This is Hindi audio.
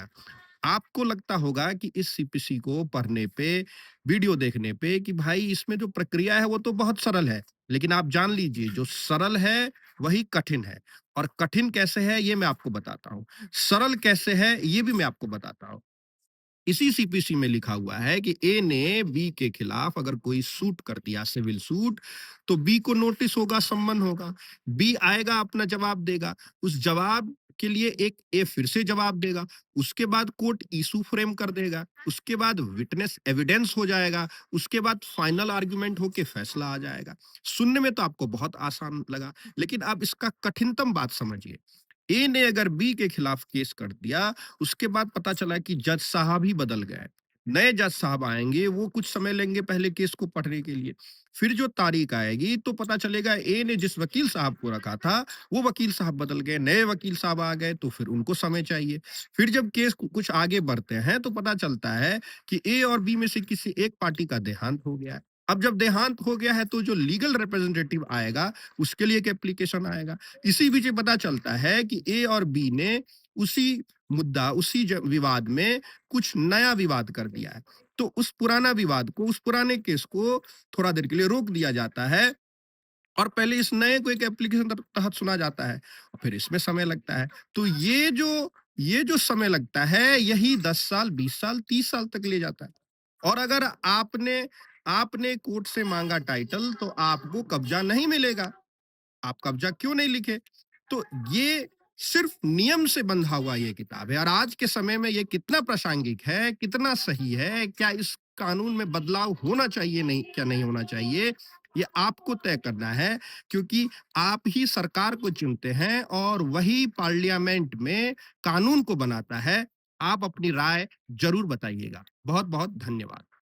गया। आपको लगता होगा कि इस सीपीसी को पढ़ने पे, वीडियो देखने पे कि भाई इसमें जो प्रक्रिया है वो तो बहुत सरल है। लेकिन आप जान लीजिए जो सरल है वही कठिन है और कठिन कैसे है ये मैं आपको बताता हूँ। सरल कैसे है ये भी मैं आपको बताता हूँ। इसी सीपीसी में लिखा हुआ है कि ए ने बी के खिलाफ अगर कोई सूट कर दिया सिविल सूट तो बी को नोटिस होगा, सम्मन होगा। बी आएगा, अपना जवाब देगा। उस जवाब के लिए एक ए फिर से जवाब देगा। उसके बाद कोर्ट इशू फ्रेम कर देगा। उसके बाद विटनेस एविडेंस हो जाएगा। उसके बाद फाइनल आर्गुमेंट होके फैसला आ जाएगा। सुनने में तो आपको बहुत आसान लगा, लेकिन आप इसका कठिनतम बात समझिए। ए ने अगर बी के खिलाफ केस कर दिया, उसके बाद पता चला कि जज साहब ही बदल गए। नए जज साहब आएंगे, वो कुछ समय लेंगे पहले केस को पढ़ने के लिए। फिर जो तारीख आएगी तो पता चलेगा ए ने जिस वकील साहब को रखा था, वो वकील साहब बदल गए, नए वकील साहब आ गए, तो फिर उनको समय चाहिए। फिर जब केस कुछ आगे बढ़ते हैं तो पता चलता है कि ए और बी में से किसी एक पार्टी का देहांत हो गया है। अब जब देहांत हो गया है तो जो लीगल रिप्रेजेंटेटिव आएगा, उसके लिए एक एप्लीकेशन आएगा। इसी बीच ये पता चलता है कि ए और बी ने उसी मुद्दा, उसी विवाद में कुछ नया विवाद कर दिया है। तो उस पुराना विवाद को, उस पुराने केस को थोड़ा देर के लिए रोक दिया जाता है और पहले इस नए को एक एप्लीकेशन तहत सुना जाता है और फिर इसमें समय लगता है। तो ये जो समय लगता है यही 10 साल, 20 साल, 30 साल तक ले जाता है। और अगर आपने आपने कोर्ट से मांगा टाइटल तो आपको कब्जा नहीं मिलेगा। आप कब्जा क्यों नहीं लिखे? तो ये सिर्फ नियम से बंधा हुआ ये किताब है और आज के समय में ये कितना प्रासंगिक है, कितना सही है, क्या इस कानून में बदलाव होना चाहिए, नहीं क्या नहीं होना चाहिए, ये आपको तय करना है क्योंकि आप ही सरकार को चुनते हैं और वही पार्लियामेंट में कानून को बनाता है। आप अपनी राय ज़रूर बताइएगा। बहुत-बहुत धन्यवाद।